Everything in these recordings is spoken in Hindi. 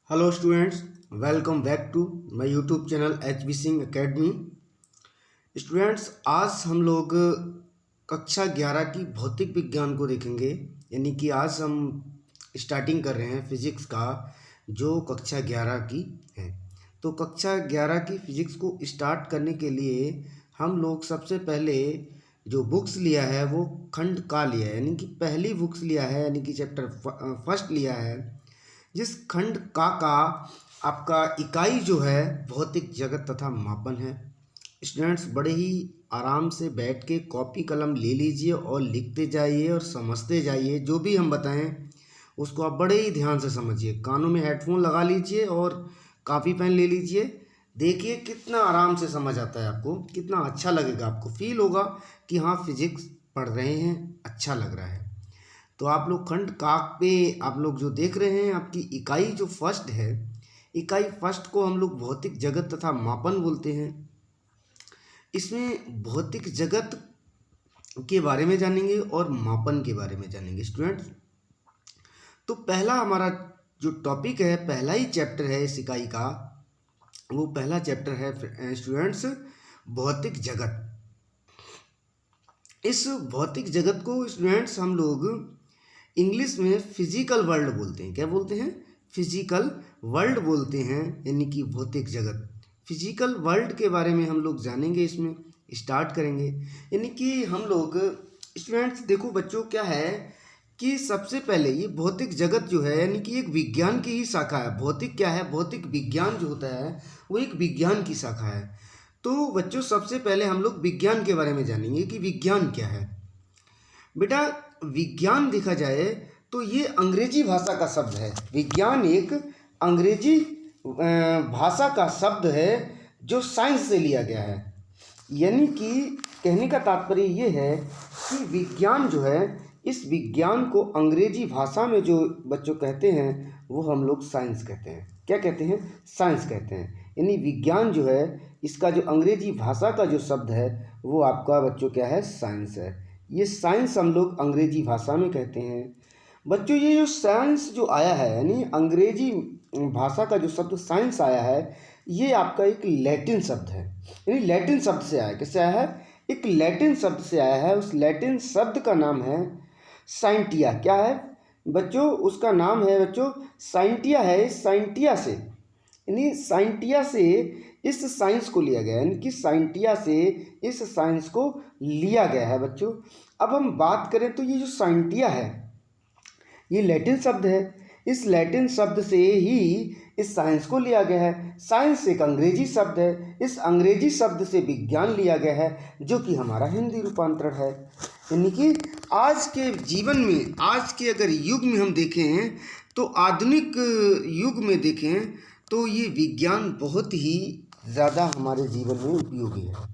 Hello students, welcome back to my YouTube channel H B Singh academy. Students, आज हम लोग कक्षा 11 की भौतिक विज्ञान को देखेंगे। यानी कि आज हम स्टार्टिंग कर रहे हैं फिजिक्स का, जो कक्षा 11 की है। तो कक्षा 11 की फिजिक्स को स्टार्ट करने के लिए हम लोग सबसे पहले जो बुक्स लिया है वो खंड का लिया है, यानी कि पहली बुक्स लिया है, यानी कि चैप्टर फर्स्ट लिया है, जिस खंड का आपका इकाई जो है भौतिक जगत तथा मापन है। स्टूडेंट्स, बड़े ही आराम से बैठ के कॉपी कलम ले लीजिए और लिखते जाइए और समझते जाइए। जो भी हम बताएं उसको आप बड़े ही ध्यान से समझिए। कानों में हेडफोन लगा लीजिए और कापी पेन ले लीजिए। देखिए कितना आराम से समझ आता है आपको, कितना अच्छा लगेगा, आपको फील होगा कि हाँ फिजिक्स पढ़ रहे हैं, अच्छा लग रहा है। तो आप लोग खंड काक पे आप लोग जो देख रहे हैं, आपकी इकाई जो फर्स्ट है, इकाई फर्स्ट को हम लोग भौतिक जगत तथा मापन बोलते हैं। इसमें भौतिक जगत के बारे में जानेंगे और मापन के बारे में जानेंगे स्टूडेंट्स। तो पहला हमारा जो टॉपिक है, पहला ही चैप्टर है इस इकाई का, वो पहला चैप्टर है स्टूडेंट्स भौतिक जगत। इस भौतिक जगत को स्टूडेंट्स हम लोग इंग्लिश में फिजिकल वर्ल्ड बोलते हैं। क्या बोलते हैं? फिजिकल वर्ल्ड बोलते हैं, यानी कि भौतिक जगत। फिजिकल वर्ल्ड के बारे में हम लोग जानेंगे, इसमें स्टार्ट करेंगे। यानी कि हम लोग स्टूडेंट्स देखो बच्चों, क्या है कि सबसे पहले ये भौतिक जगत जो है, यानी कि एक विज्ञान की ही शाखा है। भौतिक क्या है? भौतिक विज्ञान जो होता है वो एक विज्ञान की शाखा है। तो बच्चों सबसे पहले हम लोग विज्ञान के बारे में जानेंगे कि विज्ञान क्या है। बेटा, विज्ञान देखा जाए तो ये अंग्रेजी भाषा का शब्द है। विज्ञान एक अंग्रेजी भाषा का शब्द है जो साइंस से लिया गया है। यानी कि कहने का तात्पर्य ये है कि विज्ञान जो है, इस विज्ञान को अंग्रेजी भाषा में जो बच्चों कहते हैं वो हम लोग साइंस कहते हैं। क्या कहते हैं? साइंस कहते हैं। यानी विज्ञान जो है, इसका जो अंग्रेजी भाषा का जो शब्द है वो आपका बच्चों क्या है? साइंस है। ये साइंस हम लोग अंग्रेजी भाषा में कहते हैं। बच्चों, ये जो साइंस जो आया है, यानी अंग्रेजी भाषा का जो शब्द साइंस आया है, ये आपका एक लैटिन शब्द है। यानी लैटिन शब्द से आया। किससे आया है? एक लैटिन शब्द से आया है। उस लैटिन शब्द का नाम है साइंटिया। क्या है बच्चों? उसका नाम है बच्चों साइंटिया है। साइंटिया से, यानी साइंटिया से इस साइंस को लिया गया है, यानी कि साइंटिया से इस साइंस को लिया गया है बच्चों। अब हम बात करें तो ये जो साइंटिया है ये लैटिन शब्द है। इस लैटिन शब्द से ही इस साइंस को लिया गया है। साइंस एक अंग्रेजी शब्द है। इस अंग्रेजी शब्द से विज्ञान लिया गया है, जो कि हमारा हिंदी रूपांतरण है। यानी कि आज के जीवन में, आज के अगर युग में हम देखें तो आधुनिक युग में देखें तो ये विज्ञान बहुत ही ज़्यादा हमारे जीवन में उपयोगी है।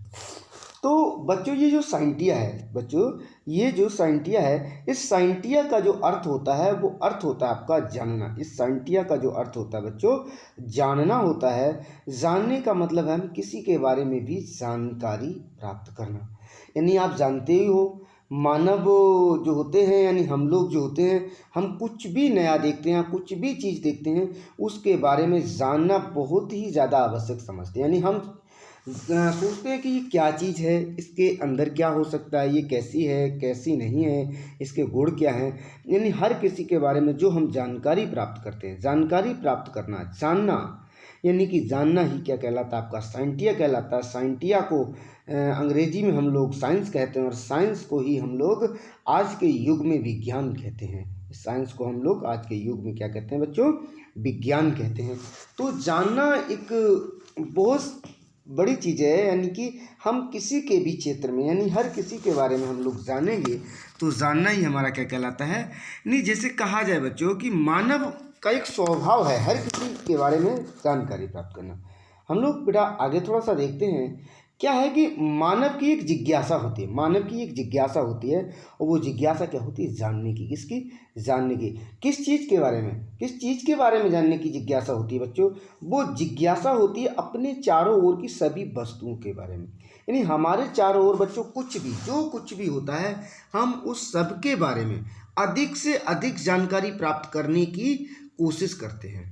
तो बच्चों ये जो साइंटिया है, बच्चों ये जो साइंटिया है, इस साइंटिया का जो अर्थ होता है वो अर्थ होता है आपका जानना। इस साइंटिया का जो अर्थ होता है बच्चों, जानना होता है। जानने का मतलब है हम किसी के बारे में भी जानकारी प्राप्त करना। यानी आप जानते ही हो, मानव जो होते हैं, यानी हम लोग जो होते हैं, हम कुछ भी नया देखते हैं, कुछ भी चीज़ देखते हैं, उसके बारे में जानना बहुत ही ज़्यादा आवश्यक समझते हैं। यानी हम सोचते हैं कि ये क्या चीज़ है, इसके अंदर क्या हो सकता है, ये कैसी है, कैसी नहीं है, इसके गुण क्या हैं। यानी हर किसी के बारे में जो हम जानकारी प्राप्त करते हैं, जानकारी प्राप्त करना, जानना, यानी कि जानना ही क्या कहलाता है? आपका साइंटिया कहलाता है। साइंटिया को अंग्रेजी में हम लोग साइंस कहते हैं, और साइंस को ही हम लोग आज के युग में विज्ञान कहते हैं। साइंस को हम लोग आज के युग में क्या कहते हैं बच्चों? विज्ञान कहते हैं। तो जानना एक बहुत बड़ी चीज़ है। यानी कि हम किसी के भी क्षेत्र में, यानी हर किसी के बारे में हम लोग जानेंगे तो जानना ही हमारा क्या कहलाता है? नहीं, जैसे कहा जाए बच्चों कि मानव का एक स्वभाव है हर किसी के बारे में जानकारी प्राप्त करना। हम लोग बेटा आगे थोड़ा सा देखते हैं। क्या है कि मानव की एक जिज्ञासा होती है। मानव की एक जिज्ञासा होती है, और वो जिज्ञासा क्या होती है? जानने की। किसकी? जानने की। किस चीज़ के बारे में? किस चीज़ के बारे में जानने की जिज्ञासा होती है बच्चों? वो जिज्ञासा होती है अपने चारों ओर की सभी वस्तुओं के बारे में। यानी हमारे चारों ओर बच्चों कुछ भी, जो कुछ भी होता है, हम उस सब के बारे में अधिक से अधिक जानकारी प्राप्त करने की कोशिश करते हैं।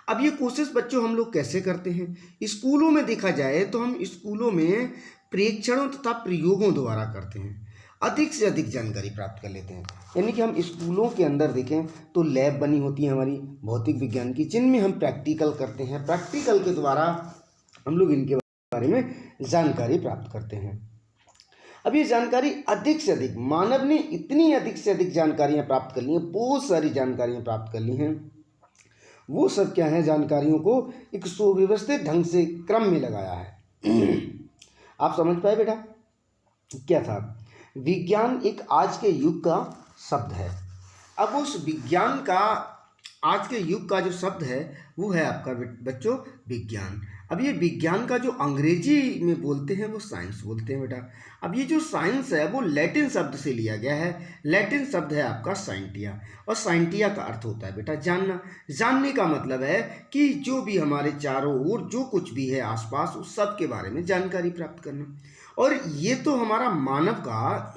अब ये कोशिश बच्चों हम लोग कैसे करते हैं? स्कूलों में देखा जाए तो हम स्कूलों में प्रेक्षणों तथा प्रयोगों द्वारा करते हैं, अधिक से अधिक जानकारी प्राप्त कर लेते हैं। यानी कि हम स्कूलों के अंदर देखें तो लैब बनी होती है हमारी भौतिक विज्ञान की, जिनमें हम प्रैक्टिकल करते हैं। प्रैक्टिकल के द्वारा हम लोग इनके बारे में जानकारी प्राप्त करते हैं। अब ये जानकारी अधिक से अधिक, मानव ने इतनी अधिक से अधिक जानकारियाँ प्राप्त कर ली हैं, बहुत सारी जानकारियाँ प्राप्त कर ली हैं। वो सब क्या है, जानकारियों को एक सुव्यवस्थित ढंग से क्रम में लगाया है। आप समझ पाए बेटा? क्या था? विज्ञान एक आज के युग का शब्द है। अब उस विज्ञान का, आज के युग का जो शब्द है वो है आपका बच्चों विज्ञान। अब ये विज्ञान का जो अंग्रेजी में बोलते हैं वो साइंस बोलते हैं बेटा। अब ये जो साइंस है वो लैटिन शब्द से लिया गया है। लैटिन शब्द है आपका साइंटिया, और साइंटिया का अर्थ होता है बेटा जानना। जानने का मतलब है कि जो भी हमारे चारों ओर जो कुछ भी है आसपास, उस सब के बारे में जानकारी प्राप्त करना। और ये तो हमारा मानव का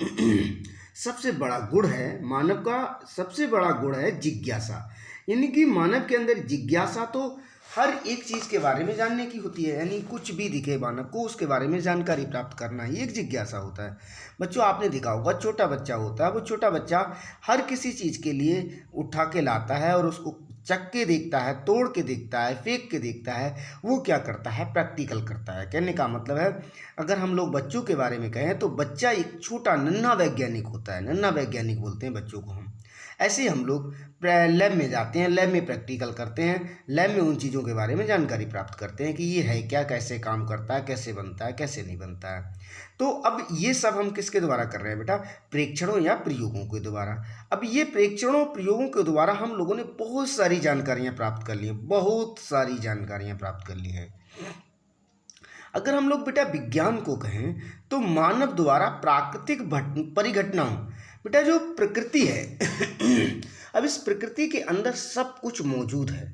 सबसे बड़ा गुण है। मानव का सबसे बड़ा गुण है जिज्ञासा। यानी कि मानव के अंदर जिज्ञासा तो हर एक चीज़ के बारे में जानने की होती है। यानी कुछ भी दिखे मानव को, उसके बारे में जानकारी प्राप्त करना ही एक जिज्ञासा होता है। बच्चों आपने देखा होगा, छोटा बच्चा होता है, वो छोटा बच्चा हर किसी चीज़ के लिए उठा के लाता है और उसको चख के देखता है, तोड़ के देखता है, फेंक के देखता है। वो क्या करता है? प्रैक्टिकल करता है। कहने का मतलब है, अगर हम लोग बच्चों के बारे में कहें तो बच्चा एक छोटा नन्हा वैज्ञानिक होता है। नन्हा वैज्ञानिक बोलते हैं बच्चों को हम। ऐसे ही हम लोग लैब में जाते हैं, लैब में प्रैक्टिकल करते हैं, लैब में उन चीज़ों के बारे में जानकारी प्राप्त करते हैं कि ये है क्या, कैसे काम करता है, कैसे बनता है, कैसे नहीं बनता है। तो अब ये सब हम किसके द्वारा कर रहे हैं बेटा? प्रेक्षणों या प्रयोगों के द्वारा। अब ये प्रेक्षणों प्रयोगों के द्वारा हम लोगों ने बहुत सारी जानकारियाँ प्राप्त कर ली हैं, बहुत सारी जानकारियाँ प्राप्त कर ली हैं। अगर हम लोग बेटा विज्ञान को कहें तो मानव द्वारा प्राकृतिक परिघटनाओं, बेटा जो प्रकृति है अब इस प्रकृति के अंदर सब कुछ मौजूद है।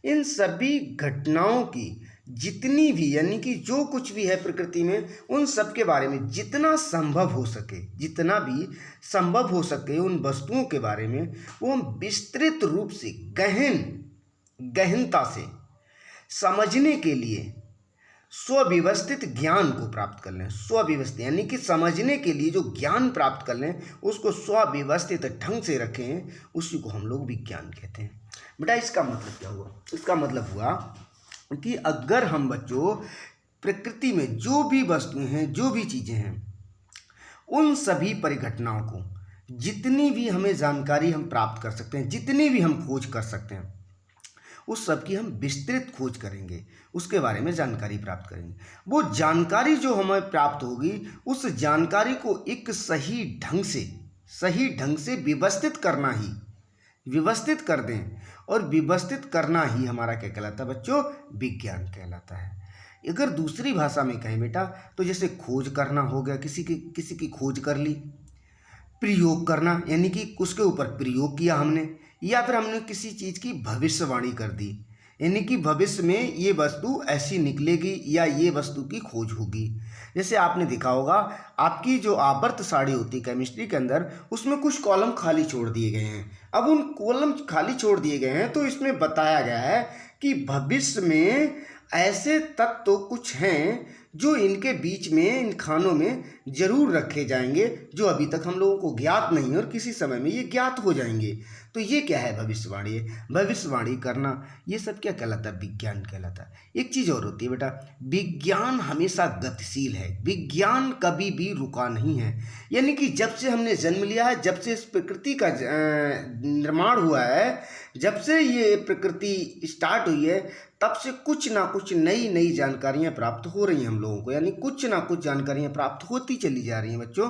इन सभी घटनाओं की जितनी भी, यानी कि जो कुछ भी है प्रकृति में, उन सब के बारे में जितना संभव हो सके, जितना भी संभव हो सके उन वस्तुओं के बारे में वो हम विस्तृत रूप से गहनता से समझने के लिए स्वव्यवस्थित ज्ञान को प्राप्त कर लें। स्वव्यवस्थित यानी कि समझने के लिए जो ज्ञान प्राप्त कर लें उसको स्वव्यवस्थित ढंग से रखें, उसी को हम लोग विज्ञान कहते हैं। बेटा इसका मतलब क्या हुआ? इसका मतलब हुआ कि अगर हम बच्चों प्रकृति में जो भी वस्तुएं हैं, जो भी चीज़ें हैं, उन सभी परिघटनाओं को, जितनी भी हमें जानकारी हम प्राप्त कर सकते हैं, जितनी भी हम खोज कर सकते हैं, उस सब की हम विस्तृत खोज करेंगे, उसके बारे में जानकारी प्राप्त करेंगे। वो जानकारी जो हमें प्राप्त होगी, उस जानकारी को एक सही ढंग से व्यवस्थित करना ही, व्यवस्थित कर दें, और व्यवस्थित करना ही हमारा क्या कहलाता है बच्चों? विज्ञान कहलाता है। अगर दूसरी भाषा में कहें बेटा तो जैसे खोज करना हो गया, किसी की खोज कर ली, प्रयोग करना यानी कि उसके ऊपर प्रयोग किया हमने, या फिर हमने किसी चीज़ की भविष्यवाणी कर दी, यानी कि भविष्य में ये वस्तु ऐसी निकलेगी या ये वस्तु की खोज होगी। जैसे आपने देखा होगा, आपकी जो आवर्त सारणी होती है केमिस्ट्री के अंदर, उसमें कुछ कॉलम खाली छोड़ दिए गए हैं। अब उन कॉलम खाली छोड़ दिए गए हैं तो इसमें बताया गया है कि भविष्य में ऐसे तत्व कुछ हैं जो इनके बीच में, इन खानों में जरूर रखे जाएंगे, जो अभी तक हम लोगों को ज्ञात नहीं और किसी समय में ये ज्ञात हो जाएंगे। तो ये क्या है? भविष्यवाणी है। भविष्यवाणी करना ये सब क्या कहलाता है? विज्ञान कहलाता है। एक चीज़ और होती है बेटा, विज्ञान हमेशा गतिशील है, विज्ञान कभी भी रुका नहीं है। यानी कि जब से हमने जन्म लिया है, जब से इस प्रकृति का निर्माण हुआ है, जब से ये प्रकृति स्टार्ट हुई है, तब से कुछ ना कुछ नई नई जानकारियाँ प्राप्त हो रही हैं हम लोगों को। यानी कुछ ना कुछ जानकारियाँ प्राप्त होती चली जा रही हैं बच्चों।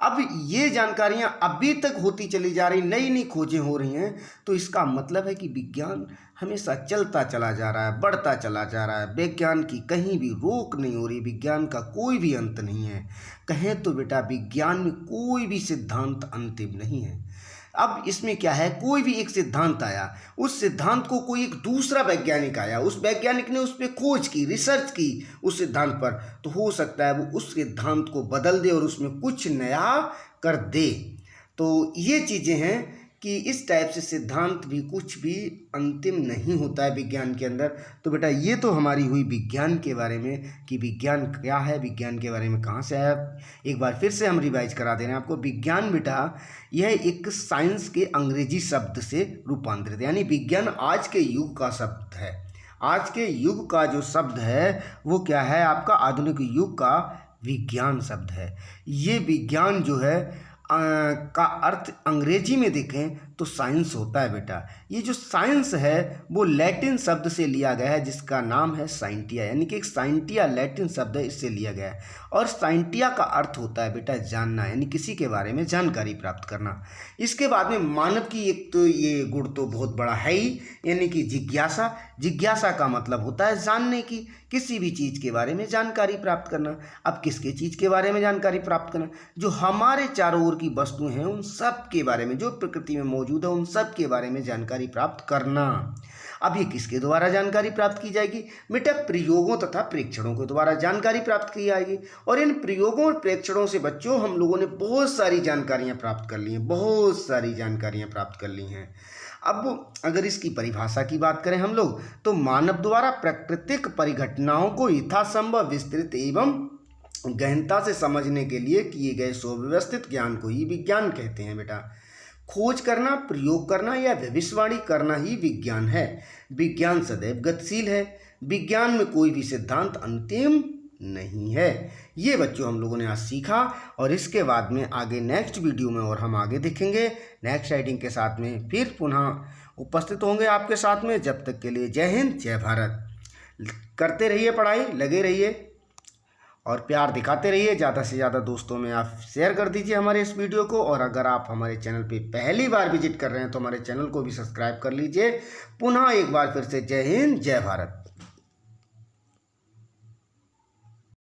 अब ये जानकारियाँ अभी तक होती चली जा रही, नई नई खोजें हो रही हैं, तो इसका मतलब है कि विज्ञान हमेशा चलता चला जा रहा है, बढ़ता चला जा रहा है। विज्ञान की कहीं भी रोक नहीं हो रही, विज्ञान का कोई भी अंत नहीं है। कहें तो बेटा विज्ञान में कोई भी सिद्धांत अंतिम नहीं है। अब इसमें क्या है, कोई भी एक सिद्धांत आया, उस सिद्धांत को कोई एक दूसरा वैज्ञानिक आया, उस वैज्ञानिक ने उस पर खोज की, रिसर्च की उस सिद्धांत पर, तो हो सकता है वो उस सिद्धांत को बदल दे और उसमें कुछ नया कर दे। तो ये चीज़ें हैं कि इस टाइप से सिद्धांत भी कुछ भी अंतिम नहीं होता है विज्ञान के अंदर। तो बेटा ये तो हमारी हुई विज्ञान के बारे में कि विज्ञान क्या है, विज्ञान के बारे में कहाँ से आया। एक बार फिर से हम रिवाइज करा दे रहे हैं आपको। विज्ञान बेटा यह एक साइंस के अंग्रेजी शब्द से रूपांतरित, यानी विज्ञान आज के युग का शब्द है। आज के युग का जो शब्द है वो क्या है, आपका आधुनिक युग का विज्ञान शब्द है। ये विज्ञान जो है का अर्थ अंग्रेजी में देखें तो साइंस होता है बेटा। ये जो साइंस है वो लैटिन शब्द से लिया गया है जिसका नाम है साइंटिया, यानी कि एक साइंटिया लैटिन शब्द है, इससे लिया गया है। और साइंटिया का अर्थ होता है बेटा जानना, यानी किसी के बारे में जानकारी प्राप्त करना। इसके बाद में मानव की एक तो ये गुण तो बहुत बड़ा है ही, यानी कि जिज्ञासा। जिज्ञासा का मतलब होता है जानने की, किसी भी चीज़ के बारे में जानकारी प्राप्त करना। अब किसके चीज़ के बारे में जानकारी प्राप्त करना, जो हमारे चारों ओर की वस्तुएं हैं उन सब के बारे में, जो प्रकृति में मौजूद है उन सब के बारे में जानकारी प्राप्त करना। अब ये किसके द्वारा जानकारी प्राप्त की जाएगी बेटा, प्रयोगों तथा प्रेक्षणों के द्वारा जानकारी प्राप्त की जाएगी। और इन प्रयोगों और प्रेक्षणों से बच्चों हम लोगों ने बहुत सारी जानकारियां प्राप्त कर ली हैं, बहुत सारी जानकारियां प्राप्त कर ली हैं। अब अगर इसकी परिभाषा की बात करें हम लोग, तो मानव द्वारा प्राकृतिक परिघटनाओं को यथासंभव विस्तृत एवं गहनता से समझने के लिए किए गए सुव्यवस्थित ज्ञान को ही विज्ञान कहते हैं बेटा। खोज करना, प्रयोग करना या भविष्यवाणी करना ही विज्ञान है। विज्ञान सदैव गतिशील है। विज्ञान में कोई भी सिद्धांत अंतिम नहीं है। ये बच्चों हम लोगों ने आज सीखा, और इसके बाद में आगे नेक्स्ट वीडियो में और हम आगे देखेंगे नेक्स्ट राइडिंग के साथ में फिर पुनः उपस्थित होंगे आपके साथ में। जब तक के लिए जय हिंद, जय भारत। करते रहिए पढ़ाई, लगे रहिए और प्यार दिखाते रहिए। ज़्यादा से ज़्यादा दोस्तों में आप शेयर कर दीजिए हमारे इस वीडियो को। और अगर आप हमारे चैनल पे पहली बार विजिट कर रहे हैं तो हमारे चैनल को भी सब्सक्राइब कर लीजिए। पुनः एक बार फिर से जय हिंद, जय भारत।